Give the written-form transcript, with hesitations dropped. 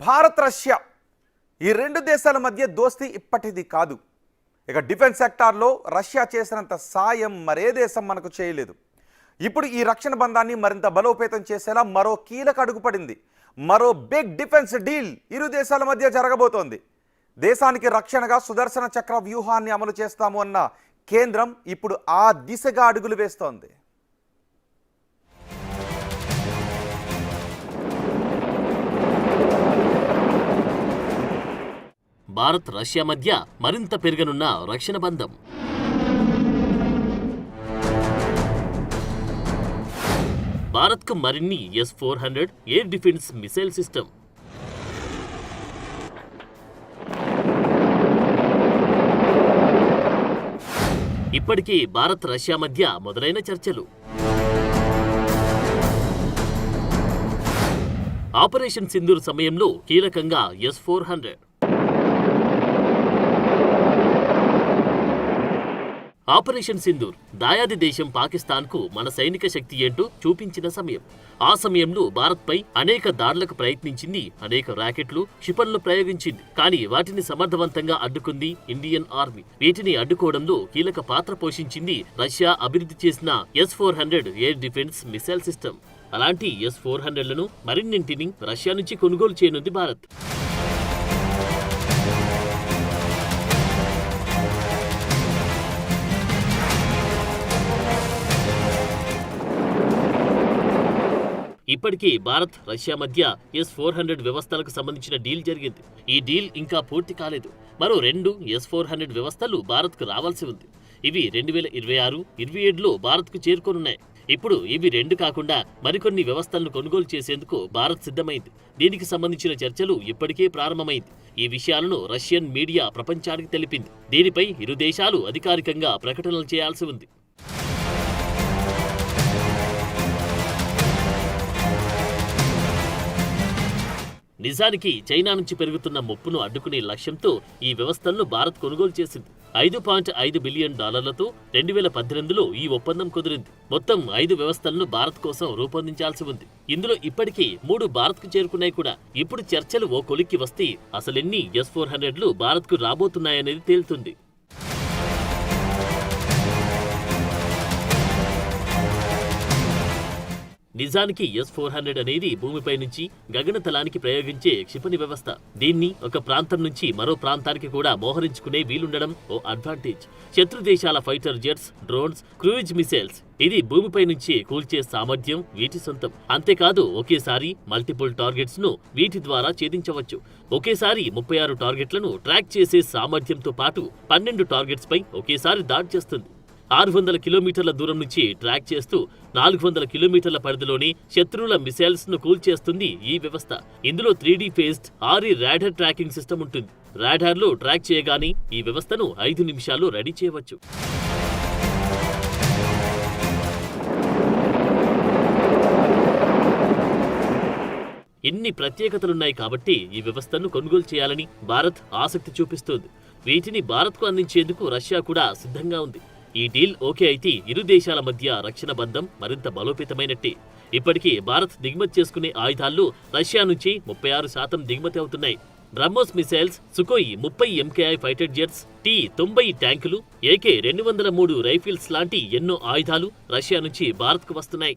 Bharat Russia ఈ రెండు దేశాల మధ్య దోస్తీ ఇప్పటిది కాదు. ఇక డిఫెన్స్ సెక్టార్లో రష్యా చేసినంత సాయం మరే దేశం మనకు చేయలేదు. ఇప్పుడు ఈ రక్షణ బంధాన్ని మరింత బలోపేతం చేసేలా మరో కీలక అడుగు పడింది. మరో బిగ్ డిఫెన్స్ డీల్ ఇరు దేశాల మధ్య జరగబోతోంది. దేశానికి రక్షణగా సుదర్శన చక్ర వ్యూహాన్ని అమలు చేస్తాము అన్న కేంద్రం ఇప్పుడు ఆ దిశగా అడుగులు వేస్తోంది. భారత్ రష్యా మధ్య మరింత పెరగనున్న రక్షణ బంధం. భారత్కు మరిన్ని S-400 air defence missile system. ఇప్పటికే భారత్ రష్యా మధ్య మొదలైన చర్చలు. ఆపరేషన్ సింధూర్ సమయంలో కీలకంగా S-400. ఆపరేషన్ సింధూర్ దాయాది దేశం పాకిస్తాన్కు మన సైనిక శక్తి ఏంటో చూపించిన సమయం. ఆ సమయంలో భారత్పై అనేక దాడులకు ప్రయత్నించింది, అనేక రాకెట్లు, క్షిపణులు ప్రయోగించింది. కానీ వాటిని సమర్థవంతంగా అడ్డుకుంది ఇండియన్ ఆర్మీ. వీటిని అడ్డుకోవడంలో కీలక పాత్ర పోషించింది రష్యా అభివృద్ధి చేసిన S-400 air defence missile system. అలాంటి S-400లను మరిన్నింటిని రష్యా నుంచి కొనుగోలు చేయనుంది భారత్. ఇప్పటికీ భారత్ రష్యా మధ్య S-400 వ్యవస్థలకు సంబంధించిన డీల్ జరిగింది. ఈ డీల్ ఇంకా పూర్తి కాలేదు. మరో 2 S-400 వ్యవస్థలు భారత్కు రావాల్సి ఉంది. ఇవి 2026-27లో భారత్కు చేరుకోనున్నాయి. ఇప్పుడు ఇవి 2 కాకుండా మరికొన్ని వ్యవస్థలను కొనుగోలు చేసేందుకు భారత్ సిద్ధమైంది. దీనికి సంబంధించిన చర్చలు ఇప్పటికే ప్రారంభమైంది. ఈ విషయాలను రష్యన్ మీడియా ప్రపంచానికి తెలిపింది. దీనిపై ఇరు దేశాలు అధికారికంగా ప్రకటనలు చేయాల్సి ఉంది. నిజానికి చైనా నుంచి పెరుగుతున్న ముప్పును అడ్డుకునే లక్ష్యంతో ఈ వ్యవస్థలను భారత్ కొనుగోలు చేసింది. $5.5 బిలియన్ 2018లో ఈ ఒప్పందం కుదిరింది. మొత్తం 5 వ్యవస్థలను భారత్ కోసం రూపొందించాల్సి ఉంది. ఇందులో ఇప్పటికీ 3 భారత్కు చేరుకున్నాయి కూడా. ఇప్పుడు చర్చలు ఓ కొలిక్కి వస్తే అసలెన్ని S-400లు భారత్కు రాబోతున్నాయనేది తేలుతుంది. నిజానికి S-400 అనేది భూమిపై నుంచి గగనతలానికి ప్రయోగించే క్షిపణి వ్యవస్థ. దీన్ని ఒక ప్రాంతం నుంచి మరో ప్రాంతానికి కూడా మోహరించుకునే వీలుండడం ఓ అడ్వాంటేజ్. శత్రు దేశాల fighter jets, drones, cruise missiles ఇది భూమిపై నుంచి కూల్చే సామర్థ్యం వీటి సొంతం. అంతేకాదు ఒకేసారి మల్టిపుల్ టార్గెట్స్ ను వీటి ద్వారా ఛేదించవచ్చు. ఒకేసారి 36 టార్గెట్లను ట్రాక్ చేసే సామర్థ్యంతో పాటు 12 టార్గెట్స్ పై ఒకేసారి దాడి చేస్తుంది. 600 కిలోమీటర్ల దూరం నుంచి ట్రాక్ చేస్తూ 400 కిలోమీటర్ల పరిధిలోని శత్రువుల మిసైల్స్ ను కూల్చేస్తుంది ఈ వ్యవస్థ. ఇందులో 3D phased RE radar tracking system ఉంటుంది. రాడార్ లో ట్రాక్ చేయగానే ఈ వ్యవస్థను 5 నిమిషాల్లో రెడీ చేయవచ్చు. ఇన్ని ప్రత్యేకతలున్నాయి కాబట్టి ఈ వ్యవస్థను కొనుగోలు చేయాలని భారత్ ఆసక్తి చూపిస్తోంది. వీటిని భారత్కు అందించేందుకు రష్యా కూడా సిద్ధంగా ఉంది. ఈ డీల్ ఓకే అయితే ఇరు దేశాల మధ్య రక్షణ బంధం మరింత బలోపేతమైనట్టే. ఇప్పటికీ భారత్ దిగుమతి చేసుకునే ఆయుధాల్లో రష్యా నుంచి 36% దిగుమతి అవుతున్నాయి. BrahMos missiles, Sukhoi 30 MKI fighter jets, T-90 ట్యాంకులు, AK-203 రైఫిల్స్ లాంటి ఎన్నో ఆయుధాలు రష్యా నుంచి భారత్కు వస్తున్నాయి.